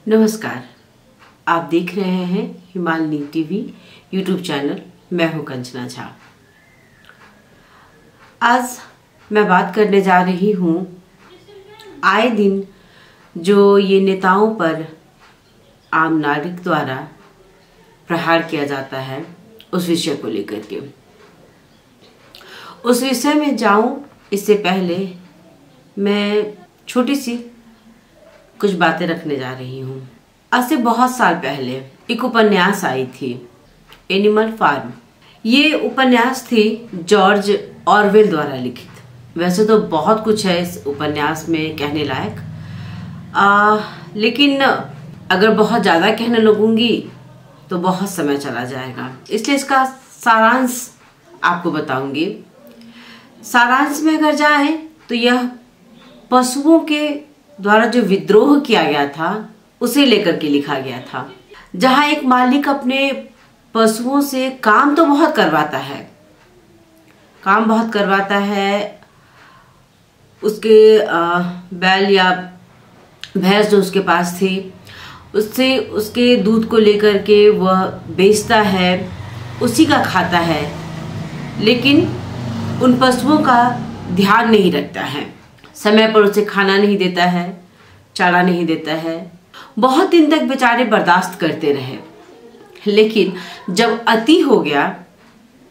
नमस्कार, आप देख रहे हैं हिमालनी टीवी यूट्यूब चैनल। मैं हूं कंचना झा। आज मैं बात करने जा रही हूं आए दिन जो ये नेताओं पर आम नागरिक द्वारा प्रहार किया जाता है उस विषय को लेकर के। उस विषय में जाऊं इससे पहले मैं छोटी सी कुछ बातें रखने जा रही हूँ। आज से बहुत साल पहले एक उपन्यास आई थी, एनिमल फार्म। ये उपन्यास थी जॉर्ज ऑरवेल द्वारा लिखित। वैसे तो बहुत कुछ है इस उपन्यास में कहने लायक, लेकिन अगर बहुत ज़्यादा कहने लगूंगी तो बहुत समय चला जाएगा, इसलिए इसका सारांश आपको बताऊंगी। सारांश में अगर जाए तो यह पशुओं के द्वारा जो विद्रोह किया गया था उसे लेकर के लिखा गया था, जहां एक मालिक अपने पशुओं से काम तो बहुत करवाता है, उसके बैल या भैंस जो उसके पास थी उससे उसके दूध को लेकर के वह बेचता है, उसी का खाता है, लेकिन उन पशुओं का ध्यान नहीं रखता है। समय पर उसे खाना नहीं देता है, चारा नहीं देता है। बहुत दिन तक बेचारे बर्दाश्त करते रहे, लेकिन जब अति हो गया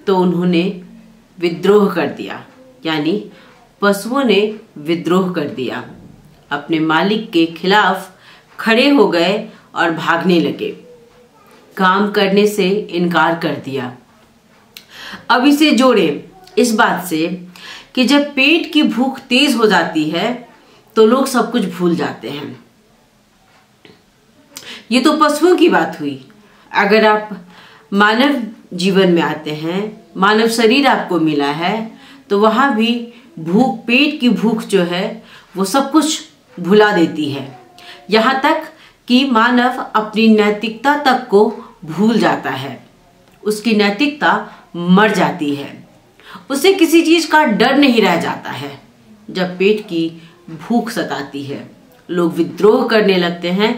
तो उन्होंने विद्रोह कर दिया, यानी पशुओं ने विद्रोह कर दिया, अपने मालिक के खिलाफ खड़े हो गए और भागने लगे, काम करने से इनकार कर दिया। अब इसे जोड़े इस बात से कि जब पेट की भूख तेज हो जाती है तो लोग सब कुछ भूल जाते हैं। ये तो पशुओं की बात हुई। अगर आप मानव जीवन में आते हैं, मानव शरीर आपको मिला है, तो वहां भी भूख, पेट की भूख जो है वो सब कुछ भुला देती है। यहां तक कि मानव अपनी नैतिकता तक को भूल जाता है, उसकी नैतिकता मर जाती है, उसे किसी चीज का डर नहीं रह जाता है। जब पेट की भूख सताती है लोग विद्रोह करने लगते हैं।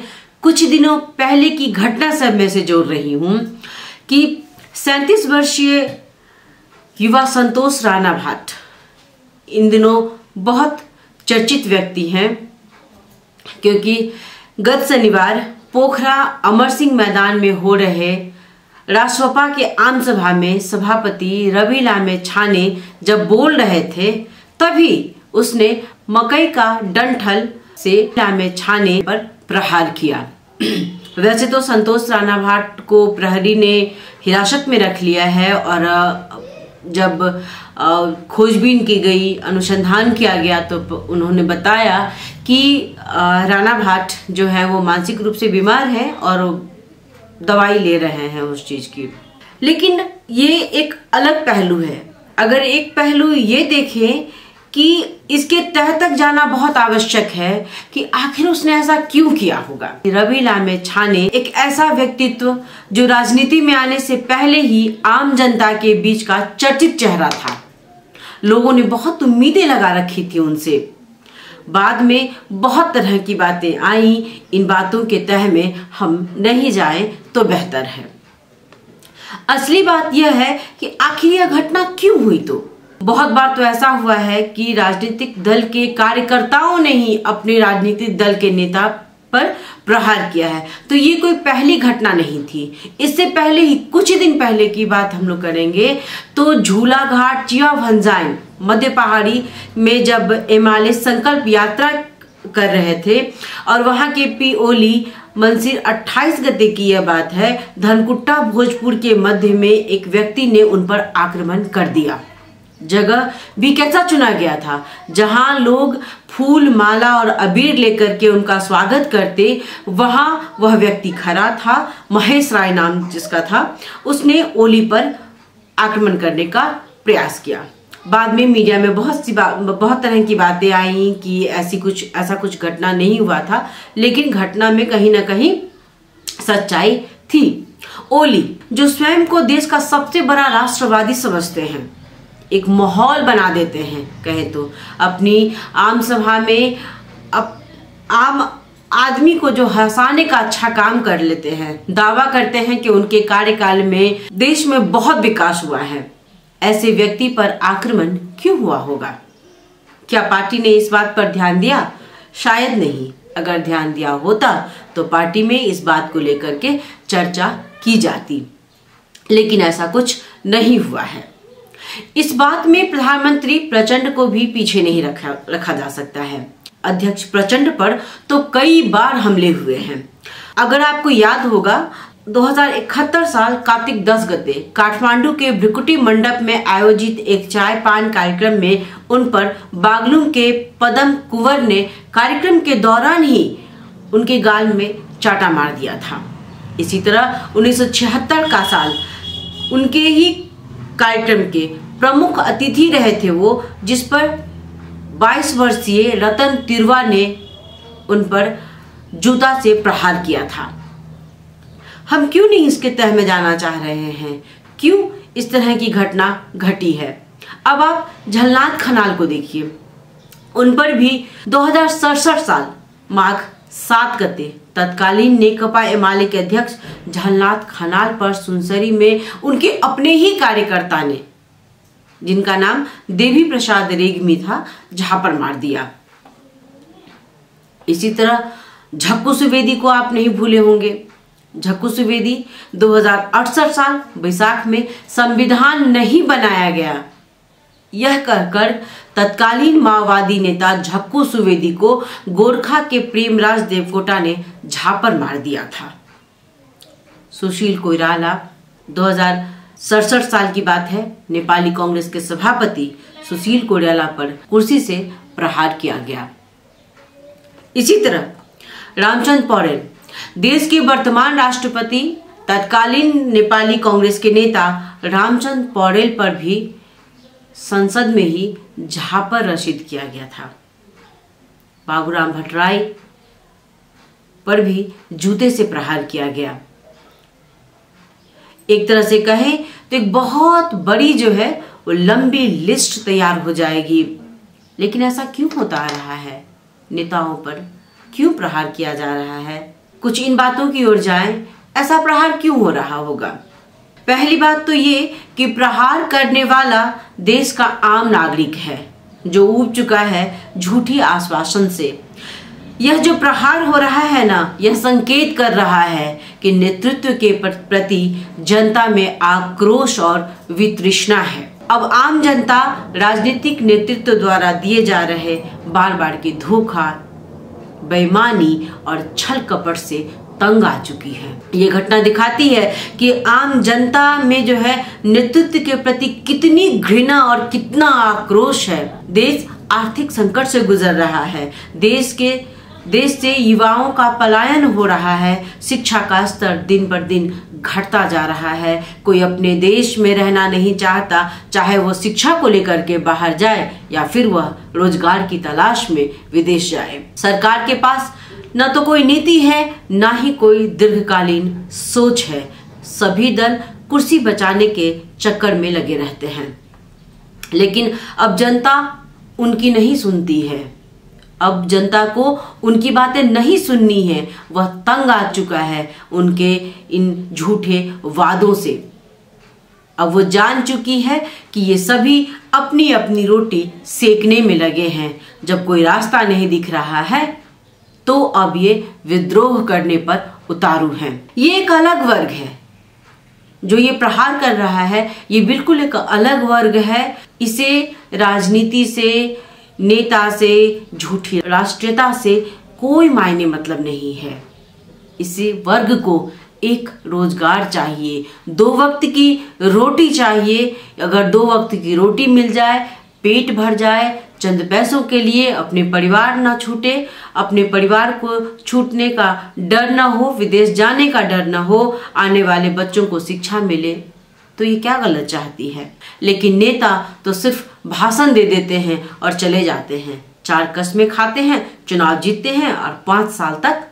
कुछ दिनों पहले की घटना सब में से जोड़ रही हूं कि 37 वर्षीय युवा संतोष राणा भाट इन दिनों बहुत चर्चित व्यक्ति हैं, क्योंकि गत शनिवार पोखरा अमर सिंह मैदान में हो रहे रासपा के आम सभा में सभापति रवि लामे छाने जब बोल रहे थे, तभी उसने मकई का डंठल से लामे छाने पर प्रहार किया। वैसे तो संतोष राणा भाट को प्रहरी ने हिरासत में रख लिया है, और जब खोजबीन की गई, अनुसंधान किया गया, तो उन्होंने बताया कि राणा भाट जो है वो मानसिक रूप से बीमार है और दवाई ले रहे हैं उस चीज की। लेकिन ये एक अलग पहलू है। अगर एक पहलू ये देखें कि इसके तह तक जाना बहुत आवश्यक है कि आखिर उसने ऐसा क्यों किया होगा। रवि लामे छाने एक ऐसा व्यक्तित्व जो राजनीति में आने से पहले ही आम जनता के बीच का चर्चित चेहरा था। लोगों ने बहुत उम्मीदें लगा रखी थी उनसे। बाद में बहुत तरह की बातें आई, इन बातों के तह में हम नहीं जाएं तो बेहतर है। असली बात यह है कि आखिर यह घटना क्यों हुई। तो बहुत बार तो ऐसा हुआ है कि राजनीतिक दल के कार्यकर्ताओं ने ही अपने राजनीतिक दल के नेता पर प्रहार किया है, तो ये कोई पहली घटना नहीं थी। इससे पहले ही कुछ दिन पहले की बात हम लोग करेंगे तो झूला घाट चिया भंजाइन मध्य पहाड़ी में जब एमाले संकल्प यात्रा कर रहे थे और वहां के पीओली मंसिर 28 गते की यह बात है, धनकुट्टा भोजपुर के मध्य में एक व्यक्ति ने उन पर आक्रमण कर दिया। जगह भी कैसा चुना गया था, जहां लोग फूल, माला और अबीर लेकर के उनका स्वागत करते, वहां वह व्यक्ति खड़ा था, महेश राय नाम जिसका था। उसने ओली पर आक्रमण करने का प्रयास किया। बाद में मीडिया में बहुत तरह की बातें आई कि ऐसा कुछ घटना नहीं हुआ था, लेकिन घटना में कहीं ना कहीं सच्चाई थी। ओली जो स्वयं को देश का सबसे बड़ा राष्ट्रवादी समझते हैं, एक माहौल बना देते हैं, कहें तो अपनी आम सभा में आम आदमी को जो हंसाने का अच्छा काम कर लेते हैं, दावा करते हैं कि उनके कार्यकाल में देश में बहुत विकास हुआ है, ऐसे व्यक्ति पर आक्रमण क्यों हुआ होगा? क्या पार्टी ने इस बात पर ध्यान दिया? शायद नहीं। अगर ध्यान दिया होता तो पार्टी में इस बात को लेकर के चर्चा की जाती, लेकिन ऐसा कुछ नहीं हुआ है। इस बात में प्रधानमंत्री प्रचंड को भी पीछे नहीं रखा जा सकता है। अध्यक्ष प्रचंड पर तो कई बार हमले हुए हैं। अगर आपको याद होगा, 2071 साल कार्तिक 10 गते काठमांडू के भ्रिकुटी मंडप में आयोजित एक चाय पान कार्यक्रम में उन पर बागलुंग के पदम कुंवर ने कार्यक्रम के दौरान ही उनके गाल में चाटा मार दिया था। इसी तरह 1976 का साल उनके ही कार्यक्रम के प्रमुख अतिथि रहे थे वो, जिस पर 22 वर्षीय रतन तिरवा ने उन पर जूता से प्रहार किया था। हम क्यों नहीं इसके तह में जाना चाह रहे हैं? क्यों इस तरह की घटना घटी है? अब आप झलनाथ खनाल को देखिए, उन पर भी 2067 साल माघ 7 गते तत्कालीन नेकपा एमाले के अध्यक्ष झलनाथ खनाल पर सुनसरी में उनके अपने ही कार्यकर्ता ने, जिनका नाम देवी प्रसाद रेग्मी था, झापड़ मार दिया। इसी तरह झक्कू सुवेदी को आप नहीं भूले होंगे। झक्कू सुवेदी 2068 साल बैसाख में संविधान नहीं बनाया गया, यह कहकर तत्कालीन माओवादी नेता झक्कू सुवेदी को गोरखा के प्रेमराज देवकोटा ने झापड़ मार दिया था। सुशील कोइराला 2067 साल की बात है, नेपाली कांग्रेस के सभापति सुशील कोइराला पर कुर्सी से प्रहार किया गया। इसी तरह रामचंद्र पौडेल, देश के वर्तमान राष्ट्रपति, तत्कालीन नेपाली कांग्रेस के नेता रामचंद्र पौडेल पर भी संसद में ही झापड़ रशीद किया गया था। बाबूराम भट्टराई पर भी जूते से प्रहार किया गया। एक तरह से कहें तो एक बहुत बड़ी जो है वो लंबी लिस्ट तैयार हो जाएगी। लेकिन ऐसा क्यों होता आ रहा है? नेताओं पर क्यों प्रहार किया जा रहा है? कुछ इन बातों की ओर जाएं, ऐसा प्रहार क्यों हो रहा होगा? पहली बात तो ये कि प्रहार करने वाला देश का आम नागरिक है, जो ऊब चुका है झूठी आश्वासन से। यह जो प्रहार हो रहा है ना, यह संकेत कर रहा है कि नेतृत्व के प्रति जनता में आक्रोश और वितृष्णा है। अब आम जनता राजनीतिक नेतृत्व द्वारा दिए जा रहे बार बार के धोखा, बेईमानी और छल कपट से तंग आ चुकी है। ये घटना दिखाती है कि आम जनता में जो है नेतृत्व के प्रति कितनी घृणा और कितना आक्रोश है। देश आर्थिक संकट से गुजर रहा है, देश से युवाओं का पलायन हो रहा है, शिक्षा का स्तर दिन पर दिन घटता जा रहा है। कोई अपने देश में रहना नहीं चाहता, चाहे वो शिक्षा को लेकर के बाहर जाए या फिर वह रोजगार की तलाश में विदेश जाए। सरकार के पास न तो कोई नीति है, ना ही कोई दीर्घकालीन सोच है। सभी दल कुर्सी बचाने के चक्कर में लगे रहते हैं। लेकिन अब जनता उनकी नहीं सुनती है। अब जनता को उनकी बातें नहीं सुननी है। वह तंग आ चुका है उनके इन झूठे वादों से। अब वो जान चुकी है कि ये सभी अपनी अपनी रोटी सेकने में लगे हैं। जब कोई रास्ता नहीं दिख रहा है तो अब ये विद्रोह करने पर उतारू हैं। ये एक अलग वर्ग है जो ये प्रहार कर रहा है। ये बिल्कुल एक अलग वर्ग है। इसे राजनीति से, नेता से, झूठी राष्ट्रीयता से कोई मायने मतलब नहीं है। इसे वर्ग को एक रोजगार चाहिए, 2 वक्त की रोटी चाहिए। अगर 2 वक्त की रोटी मिल जाए, पेट भर जाए, चंद पैसों के लिए अपने परिवार ना छूटे, अपने परिवार को छूटने का डर ना हो, विदेश जाने का डर ना हो, आने वाले बच्चों को शिक्षा मिले, तो ये क्या गलत चाहती है। लेकिन नेता तो सिर्फ भाषण दे देते हैं और चले जाते हैं, 4 कस्में खाते हैं, चुनाव जीतते हैं और 5 साल तक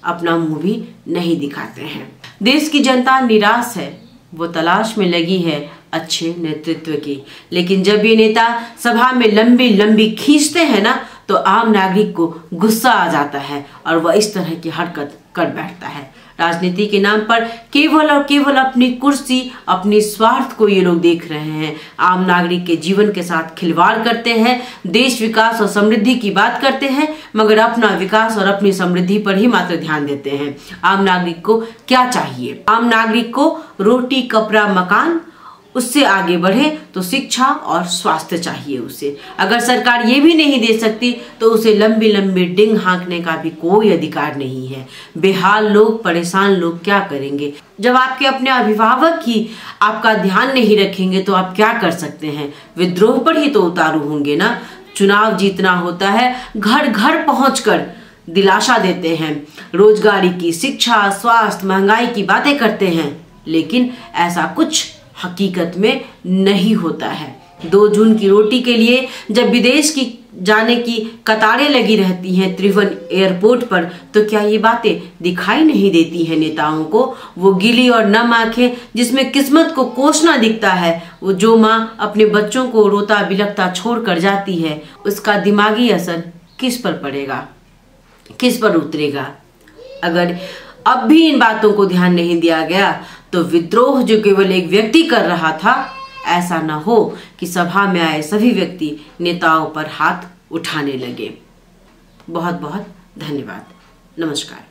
अपना मुंह भी नहीं दिखाते हैं। देश की जनता निराश है, वो तलाश में लगी है अच्छे नेतृत्व की। लेकिन जब ये नेता सभा में लंबी लंबी खींचते हैं ना, तो आम नागरिक को गुस्सा आ जाता है और वह इस तरह की हरकत कर बैठता है। राजनीति के नाम पर केवल और केवल अपनी कुर्सी, अपनी स्वार्थ को ये लोग देख रहे हैं। आम नागरिक के जीवन के साथ खिलवाड़ करते हैं, देश विकास और समृद्धि की बात करते हैं, मगर अपना विकास और अपनी समृद्धि पर ही मात्र ध्यान देते हैं। आम नागरिक को क्या चाहिए? आम नागरिक को रोटी, कपड़ा, मकान, उससे आगे बढ़े तो शिक्षा और स्वास्थ्य चाहिए उसे। अगर सरकार ये भी नहीं दे सकती तो उसे लंबी लंबी डिंग हाँकने का भी कोई अधिकार नहीं है। बेहाल लोग, परेशान लोग क्या करेंगे? जब आपके अपने अभिभावक ही आपका ध्यान नहीं रखेंगे तो आप क्या कर सकते हैं? विद्रोह पर ही तो उतारू होंगे ना। चुनाव जीतना होता है घर घर पहुंचकर दिलासा देते हैं, रोजगारी की, शिक्षा, स्वास्थ्य, महंगाई की बातें करते हैं, लेकिन ऐसा कुछ हकीकत में नहीं होता है। 2 जून की रोटी के लिए जब विदेश की जाने की कतारें लगी रहती हैं त्रिभुवन एयरपोर्ट पर, तो क्या ये बातें दिखाई नहीं देती हैं नेताओं को? वो गीली और नम आंखें जिसमें किस्मत को कोसना दिखता है, वो जो माँ अपने बच्चों को रोता बिलखता छोड़ कर जाती है, उसका दिमागी असर किस पर पड़ेगा, किस पर उतरेगा? अगर अब भी इन बातों को ध्यान नहीं दिया गया तो विद्रोह जो केवल एक व्यक्ति कर रहा था, ऐसा न हो कि सभा में आए सभी व्यक्ति नेताओं पर हाथ उठाने लगे। बहुत बहुत धन्यवाद। नमस्कार।